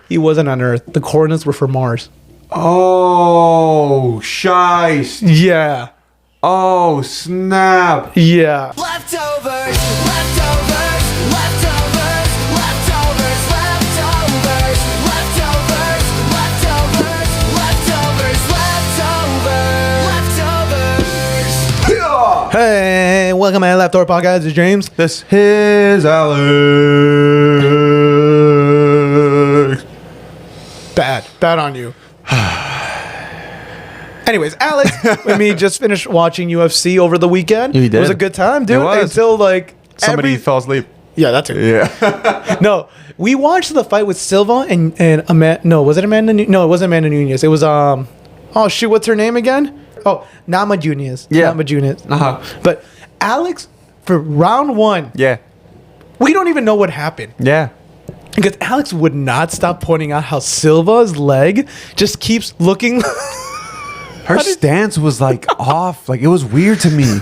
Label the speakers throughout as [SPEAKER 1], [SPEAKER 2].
[SPEAKER 1] He wasn't on Earth. The coordinates were for Mars.
[SPEAKER 2] Oh, shice.
[SPEAKER 1] Yeah.
[SPEAKER 2] Oh, snap.
[SPEAKER 1] Yeah.
[SPEAKER 3] Leftovers, leftovers, leftovers, leftovers, leftovers, leftovers, leftovers, leftovers, leftovers.
[SPEAKER 1] Hey, welcome to Leftover Podcast. This is James.
[SPEAKER 2] This is Alex.
[SPEAKER 1] Bad on you. Anyways, Alex and me just finished watching UFC over the weekend.
[SPEAKER 2] You did?
[SPEAKER 1] It was a good time, dude.
[SPEAKER 2] It was.
[SPEAKER 1] Until like
[SPEAKER 2] Somebody fell asleep.
[SPEAKER 1] Yeah, that's it.
[SPEAKER 2] Yeah.
[SPEAKER 1] No, we watched the fight with Silva and Amanda. No, was it Amanda? No, it wasn't Amanda Nunez. It was oh shoot, what's her name again? Oh, Nama Nunez.
[SPEAKER 2] Yeah.
[SPEAKER 1] Nama Nunez.
[SPEAKER 2] Uh-huh.
[SPEAKER 1] But Alex, for round one,
[SPEAKER 2] Yeah.
[SPEAKER 1] we don't even know what happened.
[SPEAKER 2] Yeah.
[SPEAKER 1] Because Alex would not stop pointing out how Silva's leg just keeps looking.
[SPEAKER 2] Her stance was like off. Like it was weird to me.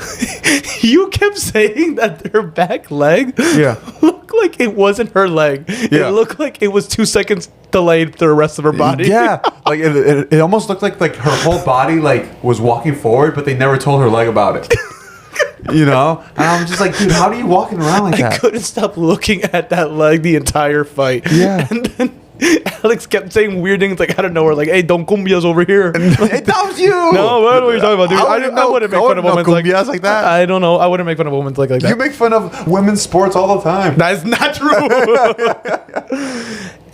[SPEAKER 1] You kept saying that her back leg
[SPEAKER 2] Yeah.
[SPEAKER 1] looked like it wasn't her leg.
[SPEAKER 2] Yeah.
[SPEAKER 1] It looked like it was 2 seconds delayed to the rest of her body.
[SPEAKER 2] Yeah. Like it almost looked like her whole body like was walking forward, but they never told her leg about it. You know? And I'm just like, dude, how are you walking around like
[SPEAKER 1] I
[SPEAKER 2] that?
[SPEAKER 1] couldn't stop looking at that leg the entire fight.
[SPEAKER 2] Yeah.
[SPEAKER 1] And then Alex kept saying weird things like out of nowhere, like, hey, don't cumbias over here.
[SPEAKER 2] Hey, that was you.
[SPEAKER 1] No, what are you talking about, dude? I wouldn't make fun of women
[SPEAKER 2] cumbias like that.
[SPEAKER 1] I don't know. I wouldn't make fun of women like that.
[SPEAKER 2] You make fun of women's sports all the time.
[SPEAKER 1] That is not true.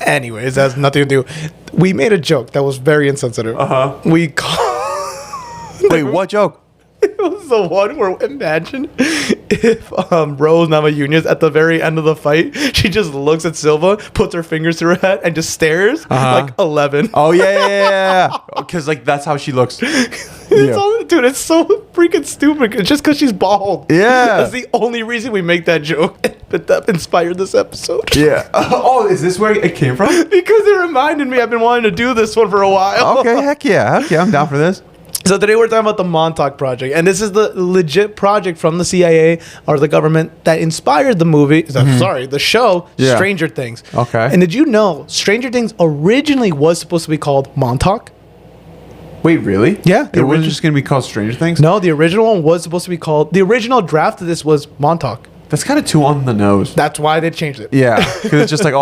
[SPEAKER 1] Anyways, that has nothing to do. We made a joke that was very insensitive.
[SPEAKER 2] Uh-huh.
[SPEAKER 1] We called.
[SPEAKER 2] Wait, what joke?
[SPEAKER 1] It was the one where imagine if Rose Namajunas at the very end of the fight, she just looks at Silva, puts her fingers to her head, and just stares like 11.
[SPEAKER 2] Oh yeah. Because like that's how she looks.
[SPEAKER 1] Dude, it's so freaking stupid. It's just because she's bald.
[SPEAKER 2] Yeah.
[SPEAKER 1] That's the only reason we make that joke. That inspired this episode.
[SPEAKER 2] Yeah. Oh, is this where it came from?
[SPEAKER 1] Because it reminded me I've been wanting to do this one for a while.
[SPEAKER 2] Okay, heck yeah. I'm down for this.
[SPEAKER 1] So today we're talking about the Montauk Project, and this is the legit project from the CIA or the government that inspired the movie. The show
[SPEAKER 2] Yeah.
[SPEAKER 1] Stranger Things.
[SPEAKER 2] Okay.
[SPEAKER 1] And did you know Stranger Things originally was supposed to be called Montauk?
[SPEAKER 2] Wait, really?
[SPEAKER 1] Yeah,
[SPEAKER 2] It was just gonna be called Stranger Things.
[SPEAKER 1] No, the original one was supposed to be called. The original draft of this was Montauk.
[SPEAKER 2] That's kind of too on the nose.
[SPEAKER 1] That's why they changed it.
[SPEAKER 2] Yeah, because it's just like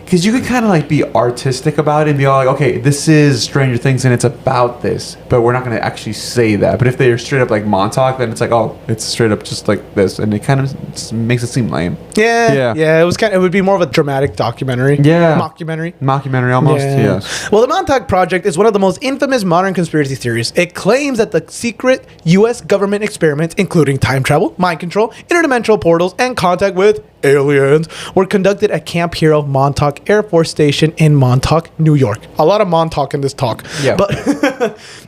[SPEAKER 2] because you could kind of like be artistic about it and be all like, okay, this is Stranger Things and it's about this, but we're not going to actually say that. But if they're straight up like Montauk, then it's like, oh, it's straight up just like this, and it kind of makes it seem lame.
[SPEAKER 1] Yeah. It was it would be more of a dramatic documentary.
[SPEAKER 2] Yeah.
[SPEAKER 1] Mockumentary
[SPEAKER 2] Almost. Yes.
[SPEAKER 1] Well, the Montauk Project is one of the most infamous modern conspiracy theories. It claims that the secret U.S. government experiments, including time travel, mind control, interdimensional portals, and contact with aliens, were conducted at Camp Hero Montauk Air Force Station in Montauk, New York. A lot of Montauk in this talk.
[SPEAKER 2] Yeah.
[SPEAKER 1] But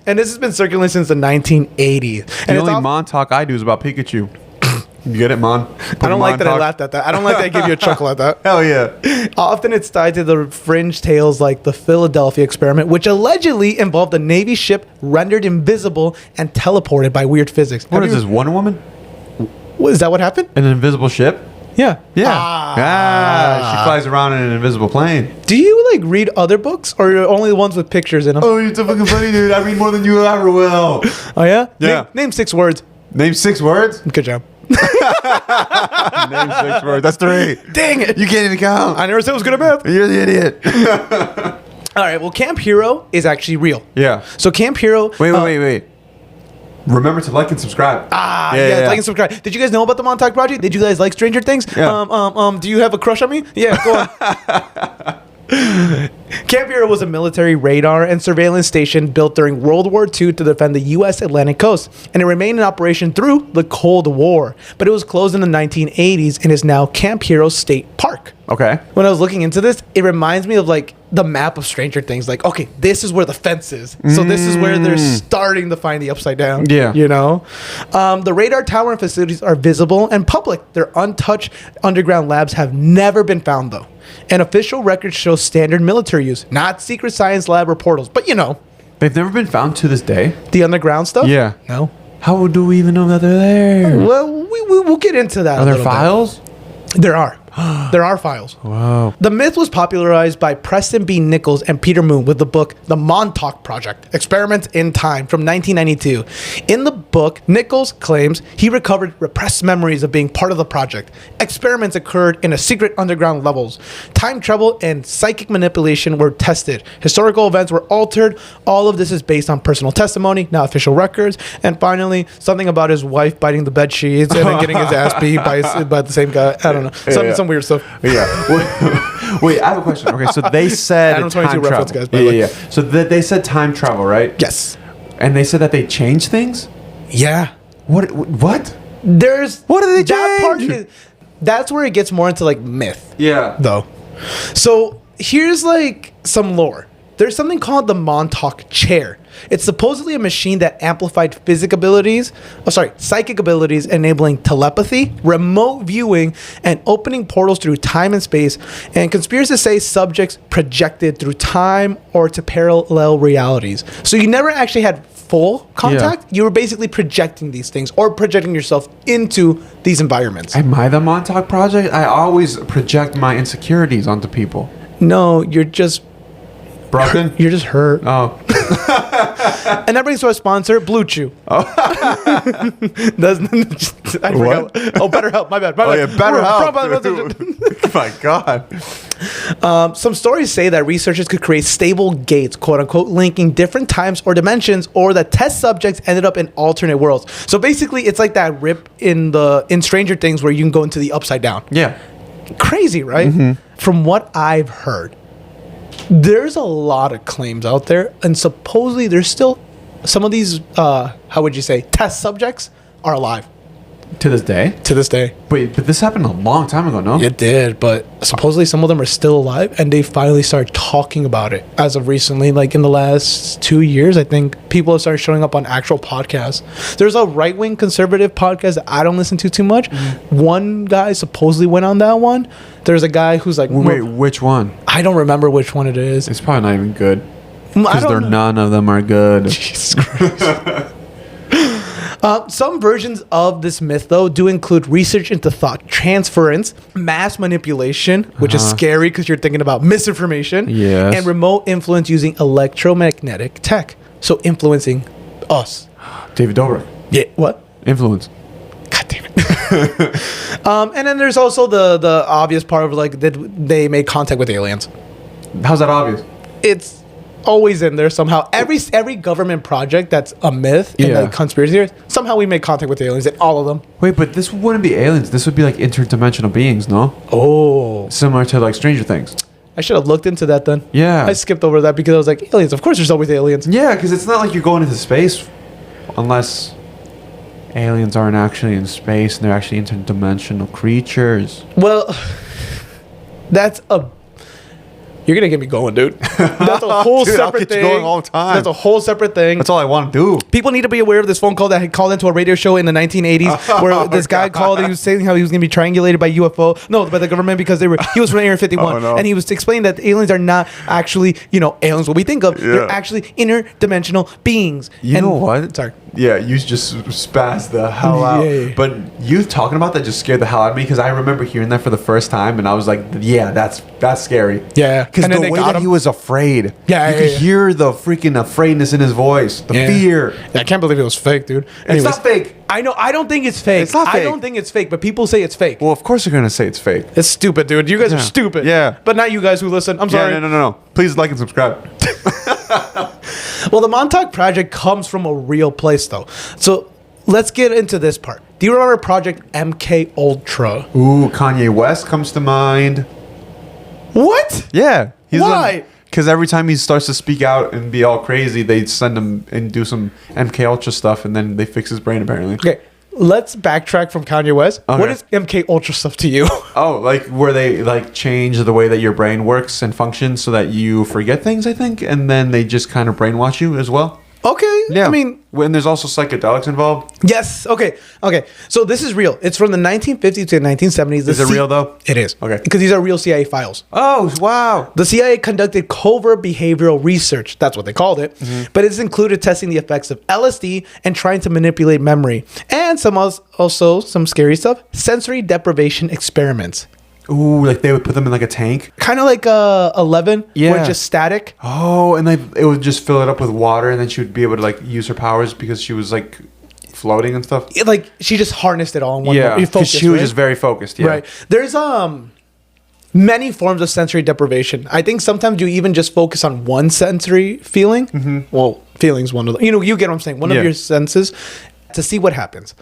[SPEAKER 1] and this has been circulating since the 1980s. And
[SPEAKER 2] The only Montauk I do is about Pikachu. You get it, Mon?
[SPEAKER 1] I don't like that I laughed at that. I don't like that I gave you a chuckle at that.
[SPEAKER 2] Hell yeah.
[SPEAKER 1] Often it's tied to the fringe tales like the Philadelphia experiment, which allegedly involved a Navy ship rendered invisible and teleported by weird physics.
[SPEAKER 2] What is this, Wonder Woman?
[SPEAKER 1] Is that what happened?
[SPEAKER 2] An invisible ship?
[SPEAKER 1] Yeah.
[SPEAKER 2] She flies around in an invisible plane.
[SPEAKER 1] Do you like read other books or only the ones with pictures in them?
[SPEAKER 2] Oh, you're so fucking funny, dude. I read more than you ever will.
[SPEAKER 1] Oh yeah?
[SPEAKER 2] Yeah.
[SPEAKER 1] Name 6 words.
[SPEAKER 2] Name 6 words?
[SPEAKER 1] Good job.
[SPEAKER 2] Name 6 words. That's 3.
[SPEAKER 1] Dang it.
[SPEAKER 2] You can't even count.
[SPEAKER 1] I never said I was good at math.
[SPEAKER 2] You're the idiot.
[SPEAKER 1] All right. Well, Camp Hero is actually real.
[SPEAKER 2] Yeah.
[SPEAKER 1] So Camp Hero.
[SPEAKER 2] Wait. Remember to like and subscribe.
[SPEAKER 1] Yeah, like and subscribe. Did you guys know about the Montauk Project? Did you guys like Stranger Things?
[SPEAKER 2] Yeah.
[SPEAKER 1] Do you have a crush on me? Yeah, go on. Camp Hero was a military radar and surveillance station built during World War II to defend the U.S. Atlantic coast, and it remained in operation through the Cold War. But it was closed in the 1980s and is now Camp Hero State Park.
[SPEAKER 2] Okay.
[SPEAKER 1] When I was looking into this, it reminds me of like the map of Stranger Things. Like, okay, this is where the fence is. So this is where they're starting to find the upside down.
[SPEAKER 2] Yeah.
[SPEAKER 1] You know? The radar tower and facilities are visible and public. Their untouched underground labs have never been found, though. And official records show standard military use, not secret science lab or portals. But, you know.
[SPEAKER 2] They've never been found to this day?
[SPEAKER 1] The underground stuff?
[SPEAKER 2] Yeah.
[SPEAKER 1] No.
[SPEAKER 2] How do we even know that they're there?
[SPEAKER 1] Well, we'll get into that.
[SPEAKER 2] Are there files?
[SPEAKER 1] There are. There are files.
[SPEAKER 2] Wow.
[SPEAKER 1] The myth was popularized by Preston B. Nichols and Peter Moon with the book The Montauk Project, Experiments in Time from 1992. In the book, Nichols claims he recovered repressed memories of being part of the project. Experiments occurred in a secret underground levels. Time travel and psychic manipulation were tested. Historical events were altered. All of this is based on personal testimony, not official records. And finally, something about his wife biting the bed sheets and then getting his ass beat by the same guy. I don't know. Some weird stuff.
[SPEAKER 2] Yeah. Wait, I have a question. Okay, so they said
[SPEAKER 1] Adam 22
[SPEAKER 2] time
[SPEAKER 1] reference,
[SPEAKER 2] travel.
[SPEAKER 1] guys, by the way.
[SPEAKER 2] Yeah. So they said time travel, right?
[SPEAKER 1] Yes.
[SPEAKER 2] And they said that they changed things?
[SPEAKER 1] Yeah.
[SPEAKER 2] What?
[SPEAKER 1] There's
[SPEAKER 2] What did they
[SPEAKER 1] that part
[SPEAKER 2] change?
[SPEAKER 1] that's where it gets more into like myth,
[SPEAKER 2] Yeah.
[SPEAKER 1] though. So here's like some lore. There's something called the Montauk chair. It's supposedly a machine that amplified psychic abilities, enabling telepathy, remote viewing, and opening portals through time and space. And conspiracists say subjects projected through time or to parallel realities. So you never actually had full contact. You were basically projecting these things or projecting yourself into these environments.
[SPEAKER 2] Am I the Montauk Project? I always project my insecurities onto people.
[SPEAKER 1] No, you're just
[SPEAKER 2] Broken?
[SPEAKER 1] you're just hurt.
[SPEAKER 2] Oh.
[SPEAKER 1] And that brings to our sponsor, Blue Chew. Oh, I forgot. Oh, BetterHelp. My bad.
[SPEAKER 2] Oh, yeah, BetterHelp. My God.
[SPEAKER 1] Some stories say that researchers could create stable gates, quote unquote, linking different times or dimensions, or that test subjects ended up in alternate worlds. So basically, it's like that rip in Stranger Things where you can go into the upside down.
[SPEAKER 2] Yeah.
[SPEAKER 1] Crazy, right? From what I've heard, there's a lot of claims out there, and supposedly there's still some of these, how would you say, test subjects are alive
[SPEAKER 2] To this day?
[SPEAKER 1] to this day.
[SPEAKER 2] Wait, but this happened a long time ago, no?
[SPEAKER 1] It did, but supposedly some of them are still alive, and they finally started talking about it as of recently. Like in the last 2 years, I think people have started showing up on actual podcasts. There's a right-wing conservative podcast that I don't listen to too much. One guy supposedly went on that one. There's a guy who's like,
[SPEAKER 2] Wait, which one?
[SPEAKER 1] I don't remember which one it is.
[SPEAKER 2] It's probably not even good.
[SPEAKER 1] I
[SPEAKER 2] Because
[SPEAKER 1] don't know.
[SPEAKER 2] none of them are good.
[SPEAKER 1] Jesus Christ. Some versions of this myth, though, do include research into thought transference, mass manipulation, which is scary because you're thinking about misinformation,
[SPEAKER 2] Yes.
[SPEAKER 1] and remote influence using electromagnetic tech. So influencing us.
[SPEAKER 2] David Dobrik.
[SPEAKER 1] Yeah. What?
[SPEAKER 2] Influence.
[SPEAKER 1] God damn it. And then there's also the obvious part of like that they made contact with aliens.
[SPEAKER 2] How's that obvious?
[SPEAKER 1] It's always in there somehow. Every government project that's a myth and
[SPEAKER 2] Yeah.
[SPEAKER 1] like conspiracy theories, somehow we make contact with aliens in all of them.
[SPEAKER 2] Wait, but this wouldn't be aliens. This would be like interdimensional beings, no?
[SPEAKER 1] Oh,
[SPEAKER 2] Similar to like Stranger Things.
[SPEAKER 1] I should have looked into that then.
[SPEAKER 2] Yeah.
[SPEAKER 1] I skipped over that because I was like, aliens. Of course, there's always aliens.
[SPEAKER 2] Yeah, because it's not like you're going into space unless aliens aren't actually in space and they're actually interdimensional creatures.
[SPEAKER 1] Well, that's a. You're gonna get me going, dude. That's a whole
[SPEAKER 2] Dude, I'll
[SPEAKER 1] separate
[SPEAKER 2] get you
[SPEAKER 1] thing.
[SPEAKER 2] going all the time.
[SPEAKER 1] That's a whole separate thing.
[SPEAKER 2] That's all I want to do.
[SPEAKER 1] People need to be aware of this phone call that had called into a radio show in the 1980s, where this guy called and he was saying how he was going to be triangulated by UFO, no, by the government because he was from Area 51,
[SPEAKER 2] Oh, no.
[SPEAKER 1] and he was explaining that the aliens are not actually, aliens what we think of. They're
[SPEAKER 2] Yeah.
[SPEAKER 1] actually interdimensional beings.
[SPEAKER 2] You know what?
[SPEAKER 1] Sorry.
[SPEAKER 2] Yeah, you just spazzed the hell out.
[SPEAKER 1] Yeah.
[SPEAKER 2] But you talking about that just scared the hell out of me because I remember hearing that for the first time and I was like, yeah, that's scary.
[SPEAKER 1] Yeah.
[SPEAKER 2] Because
[SPEAKER 1] And
[SPEAKER 2] the
[SPEAKER 1] then they
[SPEAKER 2] way
[SPEAKER 1] got
[SPEAKER 2] that
[SPEAKER 1] him.
[SPEAKER 2] he was afraid.
[SPEAKER 1] Yeah,
[SPEAKER 2] You
[SPEAKER 1] yeah,
[SPEAKER 2] could
[SPEAKER 1] yeah.
[SPEAKER 2] hear the freaking afraidness in his voice. The
[SPEAKER 1] Yeah.
[SPEAKER 2] fear.
[SPEAKER 1] Yeah, I can't believe it was fake, dude.
[SPEAKER 2] It's
[SPEAKER 1] Anyways,
[SPEAKER 2] not fake.
[SPEAKER 1] I know. I don't think it's fake.
[SPEAKER 2] It's not
[SPEAKER 1] I
[SPEAKER 2] fake.
[SPEAKER 1] don't think it's fake, but people say it's fake.
[SPEAKER 2] Well, of course you're going to say it's fake.
[SPEAKER 1] It's stupid, dude. You guys are
[SPEAKER 2] Yeah.
[SPEAKER 1] stupid.
[SPEAKER 2] Yeah.
[SPEAKER 1] But not you guys who listen. I'm sorry.
[SPEAKER 2] Yeah, no. Please like and subscribe.
[SPEAKER 1] Well, the Montauk Project comes from a real place, though. So let's get into this part. Do you remember Project MK Ultra?
[SPEAKER 2] Ooh, Kanye West comes to mind.
[SPEAKER 1] What?
[SPEAKER 2] Yeah.
[SPEAKER 1] Why?
[SPEAKER 2] Because every time he starts to speak out and be all crazy, they send him and do some MK Ultra stuff, and then they fix his brain apparently.
[SPEAKER 1] Okay, let's backtrack from Kanye West.
[SPEAKER 2] Okay.
[SPEAKER 1] What is MK Ultra stuff to you?
[SPEAKER 2] Oh, like where they like change the way that your brain works and functions so that you forget things, I think, and then they just kind of brainwash you as well.
[SPEAKER 1] Okay.
[SPEAKER 2] Yeah.
[SPEAKER 1] I mean,
[SPEAKER 2] when there's also psychedelics involved.
[SPEAKER 1] yes. Okay. So this is real. It's from the 1950s to the 1970s.
[SPEAKER 2] Is it real, though?
[SPEAKER 1] It is.
[SPEAKER 2] Okay.
[SPEAKER 1] Because these are real CIA files.
[SPEAKER 2] Oh, wow.
[SPEAKER 1] The CIA conducted covert behavioral research. That's what they called it. But it's included testing the effects of LSD and trying to manipulate memory. And also some scary stuff, sensory deprivation experiments.
[SPEAKER 2] Ooh, like they would put them in like a tank.
[SPEAKER 1] Kind of like 11, where
[SPEAKER 2] Yeah.
[SPEAKER 1] it's just static.
[SPEAKER 2] Oh, and it would just fill it up with water, and then she would be able to like use her powers because she was like floating and stuff.
[SPEAKER 1] Like she just harnessed it all in one.
[SPEAKER 2] Yeah,
[SPEAKER 1] You
[SPEAKER 2] because
[SPEAKER 1] focus,
[SPEAKER 2] she was
[SPEAKER 1] right?
[SPEAKER 2] just very focused. Yeah.
[SPEAKER 1] Right. There's many forms of sensory deprivation. I think sometimes you even just focus on one sensory feeling. Well, feeling's one of them. You get what I'm saying. One
[SPEAKER 2] Yeah.
[SPEAKER 1] of your senses to see what happens.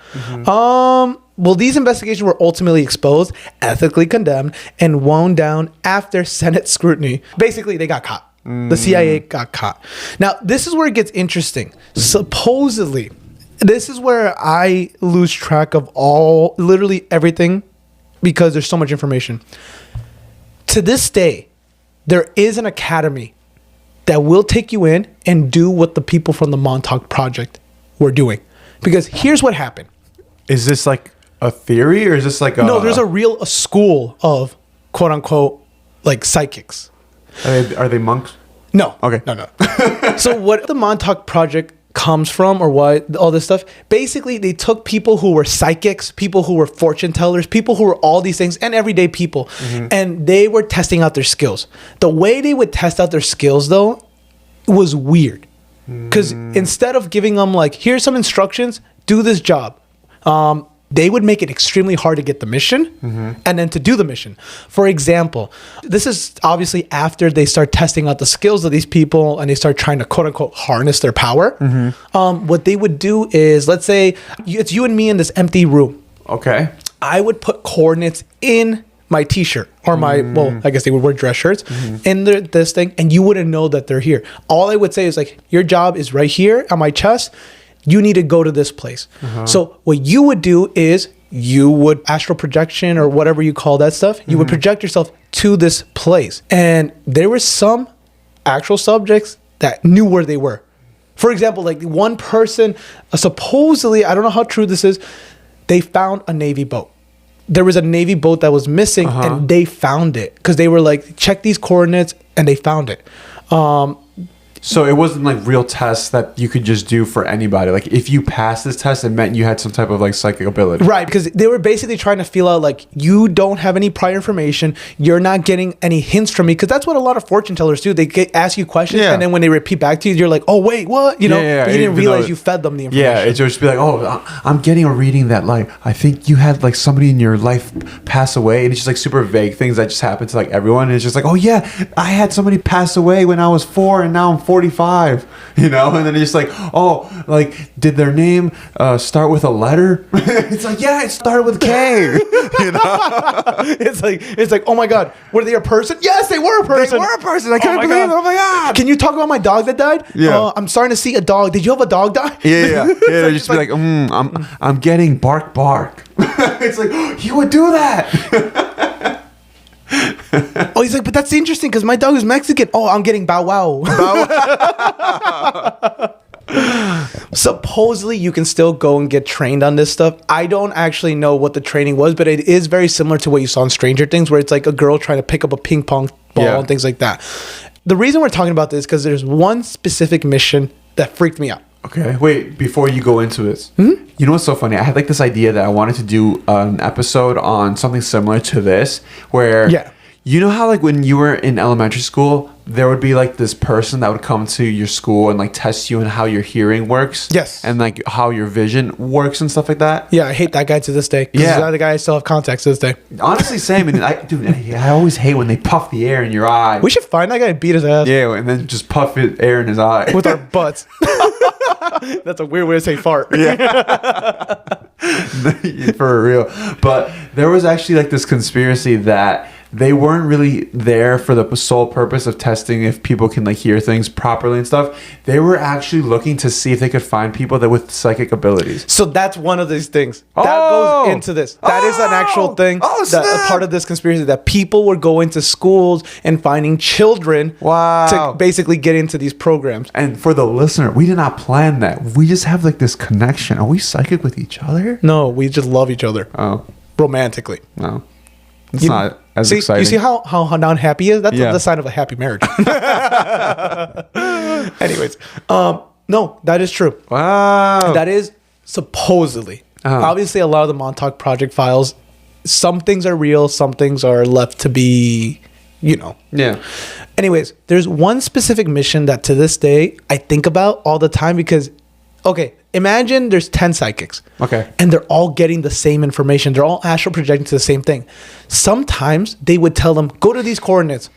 [SPEAKER 1] Well, these investigations were ultimately exposed, ethically condemned, and wound down after Senate scrutiny. Basically, they got caught. The CIA got caught. Now, this is where it gets interesting. Supposedly, this is where I lose track of literally everything because there's so much information. To this day, there is an academy that will take you in and do what the people from the Montauk Project were doing. Because here's what happened.
[SPEAKER 2] Is this like a theory, or is this like a...
[SPEAKER 1] No, there's a school of quote unquote like psychics.
[SPEAKER 2] Are they monks?
[SPEAKER 1] No.
[SPEAKER 2] Okay.
[SPEAKER 1] No. So what the Montauk Project comes from, or what all this stuff, basically they took people who were psychics, people who were fortune tellers, people who were all these things, and everyday people, and they were testing out their skills. The way they would test out their skills though was weird, because instead of giving them like, here's some instructions, do this job, they would make it extremely hard to get the mission and then to do the mission. For example, this is obviously after they start testing out the skills of these people and they start trying to quote unquote harness their power. What they would do is, let's say it's you and me in this empty room.
[SPEAKER 2] Okay.
[SPEAKER 1] I would put coordinates in my t-shirt or my, well, I guess they would wear dress shirts in this thing, and you wouldn't know that they're here. All I would say is like, your job is right here on my chest. You need to go to this place. So what you would do is you would astral projection or whatever you call that stuff. You would project yourself to this place. And there were some actual subjects that knew where they were. For example, like one person, supposedly, I don't know how true this is, they found a Navy boat. There was a Navy boat that was missing and they found it because they were like, check these coordinates, and they found it.
[SPEAKER 2] So it wasn't like real tests that you could just do for anybody. Like if you passed this test, it meant you had some type of like psychic ability.
[SPEAKER 1] Right, because they were basically trying to feel out like, you don't have any prior information, you're not getting any hints from me, because that's what a lot of fortune tellers do. They ask you questions, and then when they repeat back to you, you're like, oh wait, what? You know, but you didn't realize you fed them the information.
[SPEAKER 2] Yeah, it's just be like, oh, I'm getting a reading that like I think you had like somebody in your life pass away, and it's just like super vague things that just happen to like everyone. And it's just like, oh yeah, I had somebody pass away when I was 4, and now I'm 45. You know, and then it's just like, oh, like did their name start with a letter? It's like, yeah, it started with K. You know,
[SPEAKER 1] it's like, oh my god, were they a person? Yes, they were a person.
[SPEAKER 2] They were a person. I couldn't believe it. Oh my god.
[SPEAKER 1] Can you talk about my dog that died?
[SPEAKER 2] Yeah.
[SPEAKER 1] I'm starting to see a dog. Did you have a dog die?
[SPEAKER 2] Yeah. They just be like, I'm getting bark. It's like, oh, you would do that.
[SPEAKER 1] Oh, he's like, but that's interesting because my dog is Mexican. Oh, I'm getting bow wow. Supposedly, you can still go and get trained on this stuff. I don't actually know what the training was, but it is very similar to what you saw in Stranger Things, where it's like a girl trying to pick up a ping pong ball and things like that. The reason we're talking about this is because there's one specific mission that freaked me out.
[SPEAKER 2] Okay, wait, before you go into this, you know what's so funny? I had like this idea that I wanted to do an episode on something similar to this, where you know how like when you were in elementary school, there would be like this person that would come to your school and like test you on how your hearing works.
[SPEAKER 1] Yes.
[SPEAKER 2] And like how your vision works and stuff like that.
[SPEAKER 1] Yeah, I hate that guy to this day.
[SPEAKER 2] Yeah.
[SPEAKER 1] He's the guy I still have contacts to this day.
[SPEAKER 2] Honestly, same. And I always hate when they puff the air in your eye.
[SPEAKER 1] We should find that guy and beat his ass.
[SPEAKER 2] Yeah, and then just puff air in his eye.
[SPEAKER 1] With our butts. That's a weird way to say fart.
[SPEAKER 2] Yeah. For real. But there was actually like this conspiracy that they weren't really there for the sole purpose of testing if people can like hear things properly and stuff. They were actually looking to see if they could find people that with psychic abilities.
[SPEAKER 1] So that's one of these things that goes into this. That is an actual thing. A part of this conspiracy, that people were going to schools and finding children to basically get into these programs.
[SPEAKER 2] And for the listener, we did not plan that. We just have like this connection. Are we psychic with each other?
[SPEAKER 1] No, we just love each other.
[SPEAKER 2] Oh,
[SPEAKER 1] romantically.
[SPEAKER 2] No. It's not as exciting.
[SPEAKER 1] You see how unhappy he is? That's the sign of a happy marriage. Anyways, no, that is true.
[SPEAKER 2] Wow.
[SPEAKER 1] That is supposedly. Obviously, a lot of the Montauk Project files some things are real, some things are left to be, you know.
[SPEAKER 2] Yeah.
[SPEAKER 1] Anyways, there's one specific mission that to this day I think about all the time because, okay, imagine there's 10 psychics.
[SPEAKER 2] Okay.
[SPEAKER 1] And they're all getting the same information. They're all astral projecting to the same thing. Sometimes they would tell them, go to these coordinates.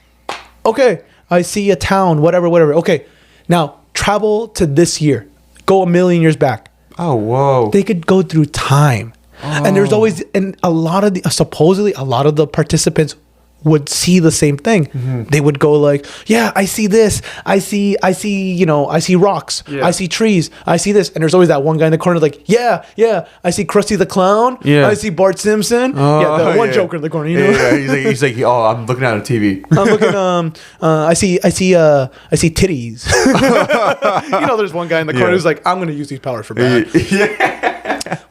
[SPEAKER 1] Okay, I see a town, whatever. Okay, now travel to this year. Go 1,000,000 years back.
[SPEAKER 2] Oh, whoa.
[SPEAKER 1] They could go through time. And there's always, and a lot of the, supposedly a lot of the participants would see the same thing. They would go like, yeah, I see this. I see, you know, I see rocks.
[SPEAKER 2] Yeah.
[SPEAKER 1] I see trees. I see this. And there's always that one guy in the corner like, yeah, I see Krusty the Clown.
[SPEAKER 2] Yeah.
[SPEAKER 1] I see Bart Simpson. The one Joker in the corner, you know?
[SPEAKER 2] Yeah. He's like, oh, I'm looking at a TV.
[SPEAKER 1] I'm looking, I see titties. You know, there's one guy in the corner who's like, I'm going to use these powers for bad.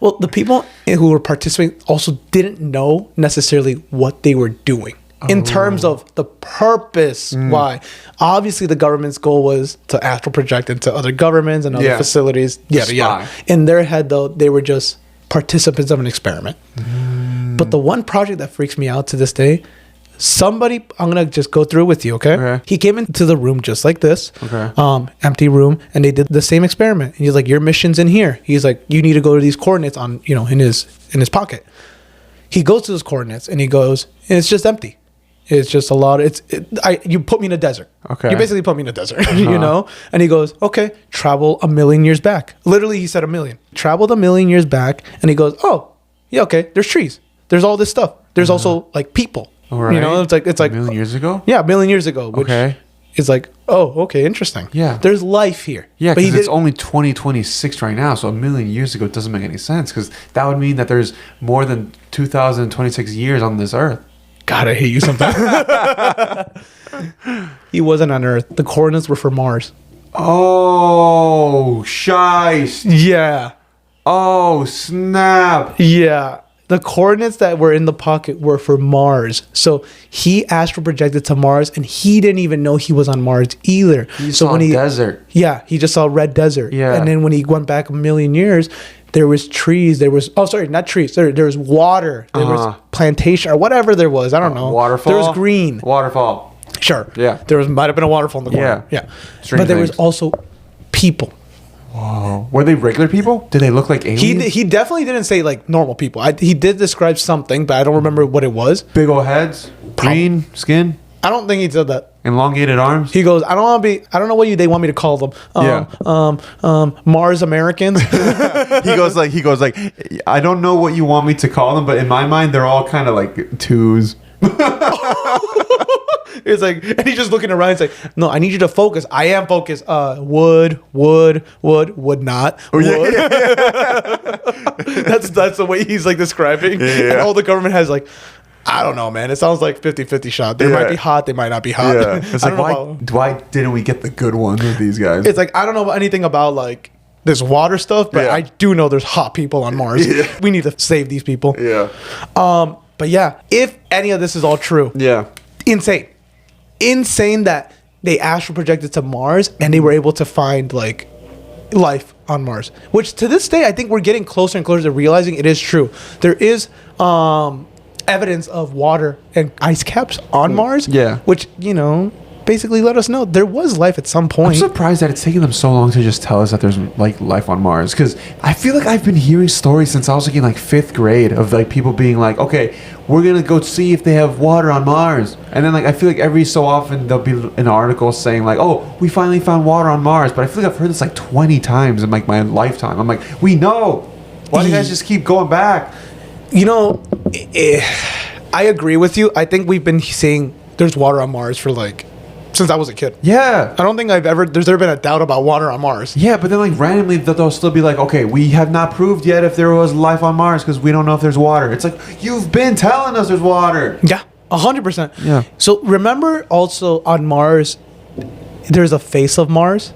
[SPEAKER 1] Well, the people who were participating also didn't know necessarily what they were doing in terms of the purpose. Why? Obviously, the government's goal was to astral project into other governments and other facilities. Yeah. In their head, though, they were just participants of an experiment. But the one project that freaks me out to this day, somebody, I'm going to just go through with you, okay? He came into the room just like this, empty room, and they did the same experiment. And he's like, your mission's in here. He's like, you need to go to these coordinates on, you know, in his pocket. He goes to those coordinates and he goes, and it's just empty. It's just a lot. You put me in a desert. Okay. You basically put me in a desert, you know? And he goes, okay, travel 1,000,000 years back. Literally, he said 1,000,000. Traveled 1,000,000 years back. And he goes, oh, yeah, okay, there's trees. There's all this stuff. There's also like people. All right. You know, it's like 1,000,000
[SPEAKER 2] years ago?
[SPEAKER 1] Yeah, 1,000,000 years ago. Which is like, oh, okay, interesting.
[SPEAKER 2] Yeah.
[SPEAKER 1] There's life here.
[SPEAKER 2] Yeah, because it's only 2026 right now. So 1,000,000 years ago doesn't make any sense because that would mean that there's more than 2,026 years on this earth.
[SPEAKER 1] God, I hate you sometimes. He wasn't on Earth. The coordinates were for Mars.
[SPEAKER 2] Oh, shice.
[SPEAKER 1] Yeah.
[SPEAKER 2] Oh, snap.
[SPEAKER 1] Yeah. The coordinates that were in the pocket were for Mars. So he astral projected to Mars and he didn't even know he was on Mars either.
[SPEAKER 2] He saw desert.
[SPEAKER 1] Yeah, he just saw red desert.
[SPEAKER 2] Yeah.
[SPEAKER 1] And then when he went back 1,000,000 years, there was trees. There was, oh, sorry, not trees. There was water. There was plantation or whatever there was. I don't know.
[SPEAKER 2] Waterfall.
[SPEAKER 1] There was green.
[SPEAKER 2] Waterfall.
[SPEAKER 1] Sure.
[SPEAKER 2] Yeah.
[SPEAKER 1] There might have been a waterfall in the corner. Yeah. But there was also people.
[SPEAKER 2] Whoa. Were they regular people? Did they look like aliens?
[SPEAKER 1] He definitely didn't say like normal people. He did describe something, but I don't remember what it was.
[SPEAKER 2] Big old heads, green skin.
[SPEAKER 1] I don't think he said that.
[SPEAKER 2] Elongated arms.
[SPEAKER 1] He goes, I don't know what they want me to call them. Mars Americans.
[SPEAKER 2] he goes like, I don't know what you want me to call them, but in my mind, they're all kind of like twos.
[SPEAKER 1] It's like, and he's just looking around. It's like, no, I need you to focus. I am focused. Would not. Would. That's the way he's like describing. And all the government has like, I don't know, man. It sounds like 50-50 shot. They might be hot. They might not be hot.
[SPEAKER 2] Yeah. It's like, why didn't we get the good ones with these guys?
[SPEAKER 1] It's like, I don't know anything about like this water stuff, but I do know there's hot people on Mars. We need to save these people.
[SPEAKER 2] Yeah.
[SPEAKER 1] But yeah, if any of this is all true.
[SPEAKER 2] Yeah.
[SPEAKER 1] Insane that they astral projected to Mars and they were able to find like life on Mars, which to this day I think we're getting closer and closer to realizing it is true. There is evidence of water and ice caps on Mars, which, you know, basically let us know there was life at some point.
[SPEAKER 2] I'm surprised that it's taking them so long to just tell us that there's like life on Mars, because I feel like I've been hearing stories since I was like in like 5th grade of like people being like, okay, we're gonna go see if they have water on Mars, and then like I feel like every so often there'll be an article saying like, oh, we finally found water on Mars, but I feel like I've heard this like 20 times in like my lifetime. I'm like, we know, why do you guys just keep going back?
[SPEAKER 1] You know, I agree with you. I think we've been saying there's water on Mars for like since I was a kid.
[SPEAKER 2] Yeah.
[SPEAKER 1] I don't think there's ever been a doubt about water on Mars.
[SPEAKER 2] Yeah, but then like randomly they'll still be like, okay, we have not proved yet if there was life on Mars because we don't know if there's water. It's like, you've been telling us there's water.
[SPEAKER 1] Yeah, 100%.
[SPEAKER 2] Yeah.
[SPEAKER 1] So remember also on Mars, there's a face of Mars.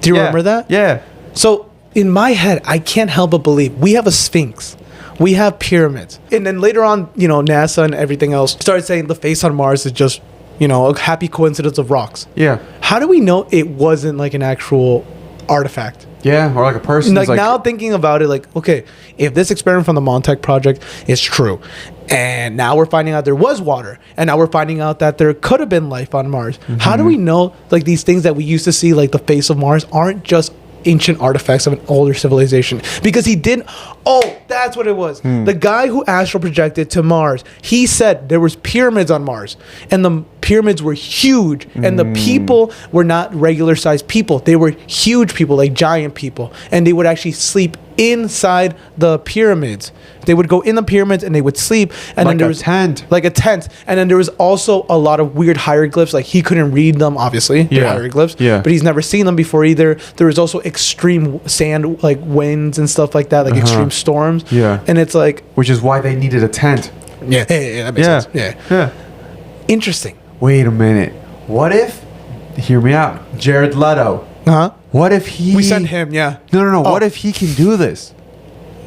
[SPEAKER 1] Do you remember that?
[SPEAKER 2] Yeah.
[SPEAKER 1] So in my head, I can't help but believe we have a Sphinx. We have pyramids. And then later on, you know, NASA and everything else started saying the face on Mars is just, you know, a happy coincidence of rocks.
[SPEAKER 2] Yeah.
[SPEAKER 1] How do we know it wasn't like an actual artifact?
[SPEAKER 2] Yeah, or like a person.
[SPEAKER 1] Like now thinking about it, like, okay, if this experiment from the Montauk Project is true, And now we're finding out there was water. And now we're finding out that there could have been life on Mars. How do we know, like, these things that we used to see, like the face of Mars, aren't just ancient artifacts of an older civilization? Because he did. Oh, that's what it was. The guy who astral projected to Mars, he said there was pyramids on Mars, and the pyramids were huge, and the people were not regular sized people. They were huge people, like giant people, and they would actually sleep inside the pyramids. They would go in the pyramids and they would sleep, and
[SPEAKER 2] Like
[SPEAKER 1] then there
[SPEAKER 2] a
[SPEAKER 1] was
[SPEAKER 2] tent.
[SPEAKER 1] like a tent, and then there was also a lot of weird hieroglyphs. Like, he couldn't read them, obviously. They're
[SPEAKER 2] Yeah.
[SPEAKER 1] hieroglyphs.
[SPEAKER 2] Yeah.
[SPEAKER 1] But he's never seen them before either. There was also extreme sand, like winds and stuff like that, like extreme storms.
[SPEAKER 2] Yeah.
[SPEAKER 1] And it's like,
[SPEAKER 2] Which is why they needed a tent.
[SPEAKER 1] yeah, that makes sense. Yeah.
[SPEAKER 2] Yeah.
[SPEAKER 1] Interesting.
[SPEAKER 2] Wait a minute. What if? Hear me out. Jared Leto.
[SPEAKER 1] Huh?
[SPEAKER 2] What if he?
[SPEAKER 1] We sent him, yeah.
[SPEAKER 2] No.
[SPEAKER 1] Oh.
[SPEAKER 2] What if he can do this?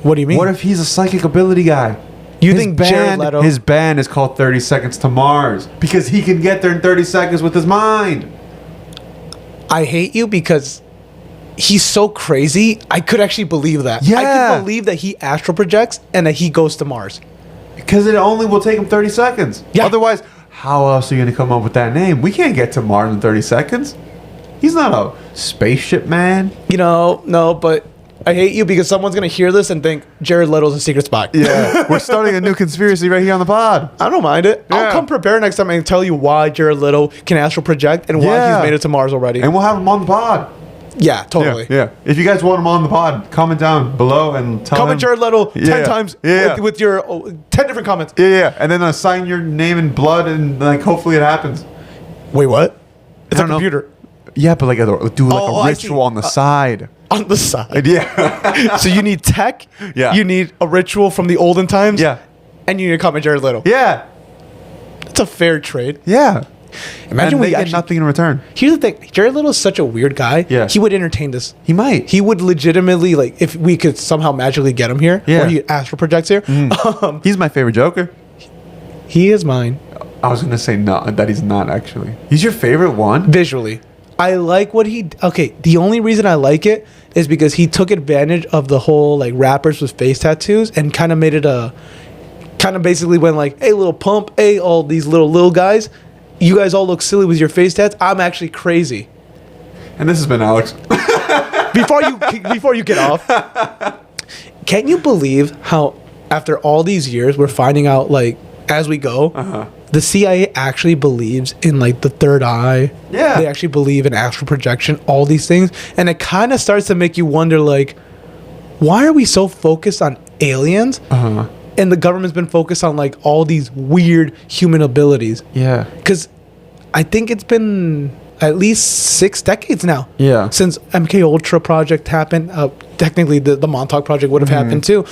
[SPEAKER 1] What do you mean?
[SPEAKER 2] What if he's a psychic ability guy?
[SPEAKER 1] You think Jared Leto-
[SPEAKER 2] His band is called 30 Seconds to Mars because he can get there in 30 seconds with his mind.
[SPEAKER 1] I hate you because he's so crazy. I could actually believe that. I
[SPEAKER 2] Yeah.
[SPEAKER 1] could believe that he astral projects and that he goes to Mars.
[SPEAKER 2] Because it only will take him 30 seconds.
[SPEAKER 1] Yeah.
[SPEAKER 2] Otherwise, how else are you going to come up with that name? We can't get to Mars in 30 seconds. He's not a spaceship man.
[SPEAKER 1] You know, no, but I hate you because someone's going to hear this and think Jared Leto's a secret spy.
[SPEAKER 2] Yeah. We're starting a new conspiracy right here on the pod.
[SPEAKER 1] I don't mind it. I'll
[SPEAKER 2] Yeah.
[SPEAKER 1] come prepared next time and tell you why Jared Leto can astral project and why
[SPEAKER 2] Yeah.
[SPEAKER 1] he's made it to Mars already.
[SPEAKER 2] And we'll have him on the pod.
[SPEAKER 1] Yeah, totally.
[SPEAKER 2] Yeah. If you guys want him on the pod, comment down below and tell
[SPEAKER 1] Comment
[SPEAKER 2] him.
[SPEAKER 1] Jared Leto 10
[SPEAKER 2] Yeah.
[SPEAKER 1] times
[SPEAKER 2] Yeah.
[SPEAKER 1] with your 10 different comments.
[SPEAKER 2] Yeah. And then sign your name in blood and like hopefully it happens.
[SPEAKER 1] Wait, what? It's
[SPEAKER 2] I
[SPEAKER 1] a
[SPEAKER 2] don't know.
[SPEAKER 1] computer.
[SPEAKER 2] Yeah, but like do like
[SPEAKER 1] Oh,
[SPEAKER 2] a
[SPEAKER 1] I
[SPEAKER 2] ritual
[SPEAKER 1] see.
[SPEAKER 2] on the side.
[SPEAKER 1] On the side.
[SPEAKER 2] Yeah.
[SPEAKER 1] So you need tech.
[SPEAKER 2] Yeah.
[SPEAKER 1] You need a ritual from the olden times.
[SPEAKER 2] Yeah.
[SPEAKER 1] And you need to comment Jared Leto.
[SPEAKER 2] Yeah.
[SPEAKER 1] It's a fair trade.
[SPEAKER 2] Yeah.
[SPEAKER 1] Imagine
[SPEAKER 2] and
[SPEAKER 1] we
[SPEAKER 2] they get
[SPEAKER 1] actually.
[SPEAKER 2] nothing in return.
[SPEAKER 1] Here's the thing. Jared Leto is such a weird guy.
[SPEAKER 2] Yeah.
[SPEAKER 1] He would entertain this.
[SPEAKER 2] He might.
[SPEAKER 1] He would legitimately, like, if we could somehow magically get him here,
[SPEAKER 2] Yeah.
[SPEAKER 1] or he astral projects here,
[SPEAKER 2] He's my favorite Joker.
[SPEAKER 1] he is mine
[SPEAKER 2] I was gonna say no, that he's not actually. He's your favorite one?
[SPEAKER 1] visually. I like what he. Okay, the only reason I like it is because he took advantage of the whole like rappers with face tattoos and kind of made it a. Kind of basically went like, hey, little pump, hey, all these little guys, you guys all look silly with your face tats. I'm actually crazy.
[SPEAKER 2] And this has been Alex.
[SPEAKER 1] Before you get off, can you believe how after all these years we're finding out, like, as we go, the CIA actually believes in like the third eye.
[SPEAKER 2] Yeah.
[SPEAKER 1] They actually believe in astral projection, all these things, and it kind of starts to make you wonder, like, why are we so focused on aliens? And the government's been focused on like all these weird human abilities.
[SPEAKER 2] Yeah.
[SPEAKER 1] Because I think it's been at least 6 decades now.
[SPEAKER 2] Yeah.
[SPEAKER 1] Since MK Ultra project happened. Technically, the Montauk Project would have happened too.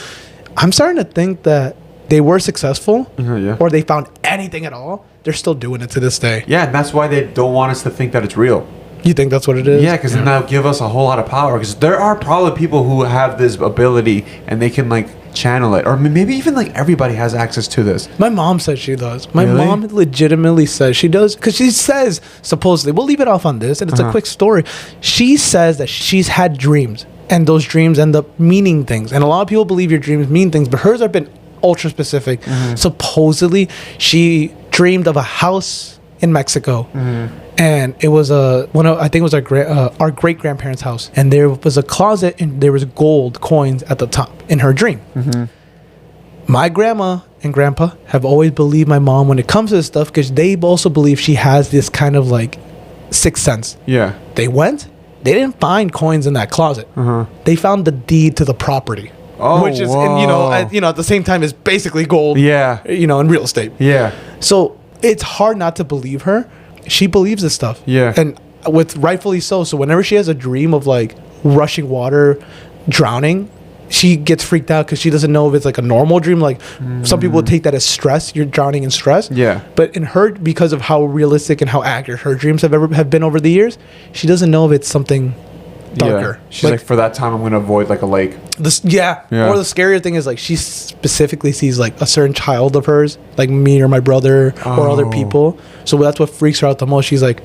[SPEAKER 1] I'm starting to think that they were successful,
[SPEAKER 2] yeah.
[SPEAKER 1] or they found anything at all. They're still doing it to this day.
[SPEAKER 2] Yeah, and that's why they don't want us to think that it's real.
[SPEAKER 1] You think that's what it is?
[SPEAKER 2] Yeah, because then that'll give us a whole lot of power. Because there are probably people who have this ability and they can like channel it, or maybe even like everybody has access to this.
[SPEAKER 1] My mom says she does. My
[SPEAKER 2] Really?
[SPEAKER 1] mom legitimately says she does, because she says, supposedly, we'll leave it off on this, and it's a quick story. She says that she's had dreams, and those dreams end up meaning things. And a lot of people believe your dreams mean things, but hers have been ultra specific. Supposedly, she dreamed of a house in Mexico. And it was I think it was our great grandparents' house, and there was a closet and there was gold coins at the top in her dream. My grandma and grandpa have always believed my mom when it comes to this stuff, because they also believe she has this kind of like sixth sense.
[SPEAKER 2] Yeah.
[SPEAKER 1] They they didn't find coins in that closet. They found the deed to the property.
[SPEAKER 2] Oh,
[SPEAKER 1] which is,
[SPEAKER 2] whoa.
[SPEAKER 1] and, at the same time is basically gold.
[SPEAKER 2] Yeah.
[SPEAKER 1] In real estate.
[SPEAKER 2] Yeah.
[SPEAKER 1] So it's hard not to believe her. She believes this stuff.
[SPEAKER 2] Yeah.
[SPEAKER 1] And with rightfully so. So whenever she has a dream of like rushing water, drowning, she gets freaked out because she doesn't know if it's like a normal dream. Like some people would take that as stress. You're drowning in stress.
[SPEAKER 2] Yeah.
[SPEAKER 1] But in her, because of how realistic and how accurate her dreams have been over the years, she doesn't know if it's something darker.
[SPEAKER 2] Yeah. She's like, for that time, I'm going to avoid like a lake.
[SPEAKER 1] Yeah.
[SPEAKER 2] Yeah.
[SPEAKER 1] Or the scarier thing is like she specifically sees like a certain child of hers, like me or my brother or other
[SPEAKER 2] Oh.
[SPEAKER 1] people. So that's what freaks her out the most. She's like,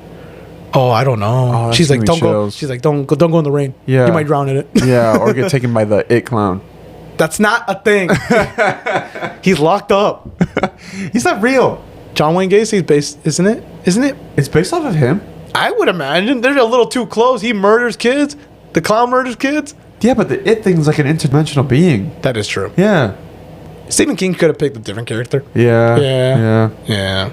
[SPEAKER 1] oh, I don't know.
[SPEAKER 2] Oh, that's
[SPEAKER 1] She's like,
[SPEAKER 2] giving me
[SPEAKER 1] don't go.
[SPEAKER 2] chills.
[SPEAKER 1] She's like, don't go in the rain.
[SPEAKER 2] Yeah.
[SPEAKER 1] You might drown in it.
[SPEAKER 2] Yeah, or get taken by the it clown.
[SPEAKER 1] That's not a thing. He's locked up.
[SPEAKER 2] He's not real.
[SPEAKER 1] John Wayne Gacy's based, isn't it? Isn't it?
[SPEAKER 2] It's based off of him.
[SPEAKER 1] I would imagine. They're a little too close. He murders kids. The clown murders kids.
[SPEAKER 2] Yeah, but the it thing's like an interdimensional being.
[SPEAKER 1] That is true.
[SPEAKER 2] Yeah.
[SPEAKER 1] Stephen King could have picked a different character.
[SPEAKER 2] Yeah.
[SPEAKER 1] Yeah.
[SPEAKER 2] Yeah.
[SPEAKER 1] Yeah.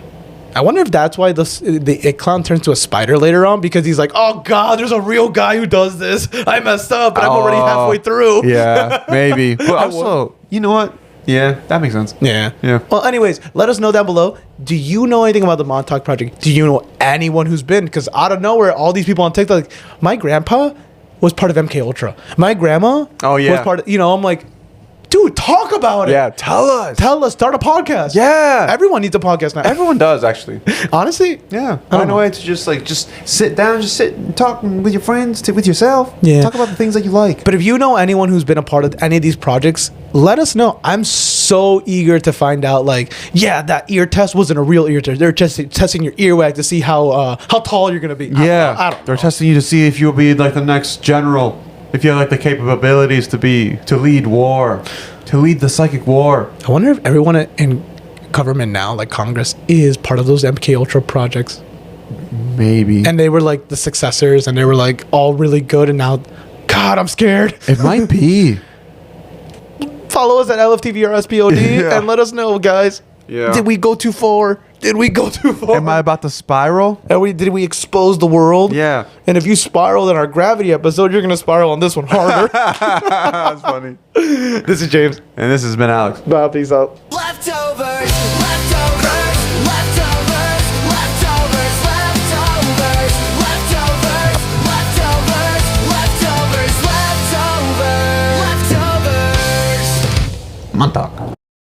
[SPEAKER 1] I wonder if that's why the it clown turns to a spider later on, because he's like, oh God, there's a real guy who does this. I messed up, but I'm already halfway through.
[SPEAKER 2] Yeah, maybe. But also, you know what? Yeah, that makes sense.
[SPEAKER 1] Yeah.
[SPEAKER 2] Yeah.
[SPEAKER 1] Well, anyways, let us know down below. Do you know anything about the Montauk Project? Do you know anyone who's been? Because out of nowhere, all these people on TikTok, like, my grandpa was part of MK Ultra. My grandma was part of, I'm like, dude, talk about it.
[SPEAKER 2] Yeah, tell us.
[SPEAKER 1] Tell us. Start a podcast.
[SPEAKER 2] Yeah.
[SPEAKER 1] Everyone needs a podcast now.
[SPEAKER 2] Everyone does, actually.
[SPEAKER 1] Honestly?
[SPEAKER 2] Yeah.
[SPEAKER 1] I don't
[SPEAKER 2] Find a
[SPEAKER 1] know.
[SPEAKER 2] way to just sit down, just sit and talk with your friends, with yourself.
[SPEAKER 1] Yeah.
[SPEAKER 2] Talk about the things that you like.
[SPEAKER 1] But if you know anyone who's been a part of any of these projects, let us know. I'm so eager to find out, like, yeah, that ear test wasn't a real ear test. They're just testing your earwax to see how tall you're going to be. I don't know.
[SPEAKER 2] They're testing you to see if you'll be like the next general. If you have like the capabilities to lead war, to lead the psychic war.
[SPEAKER 1] I wonder if everyone in government now, like Congress, is part of those MK Ultra projects.
[SPEAKER 2] Maybe.
[SPEAKER 1] And they were like the successors, and they were like all really good. And now, God, I'm scared.
[SPEAKER 2] It might be.
[SPEAKER 1] Follow us at LFTVRSPOD
[SPEAKER 2] Yeah.
[SPEAKER 1] and let us know, guys.
[SPEAKER 2] Yeah.
[SPEAKER 1] Did we go too far? Did we go too far?
[SPEAKER 2] Am I about to spiral?
[SPEAKER 1] And did we expose the world?
[SPEAKER 2] Yeah.
[SPEAKER 1] And if you spiraled in our gravity episode, you're gonna spiral on this one harder.
[SPEAKER 2] That's funny.
[SPEAKER 1] This is James.
[SPEAKER 2] And this has been Alex.
[SPEAKER 1] Bye. Peace out.
[SPEAKER 3] Leftovers, leftovers, leftovers, leftovers, leftovers, leftovers, leftovers, leftovers, leftovers, leftovers.
[SPEAKER 2] Montauk.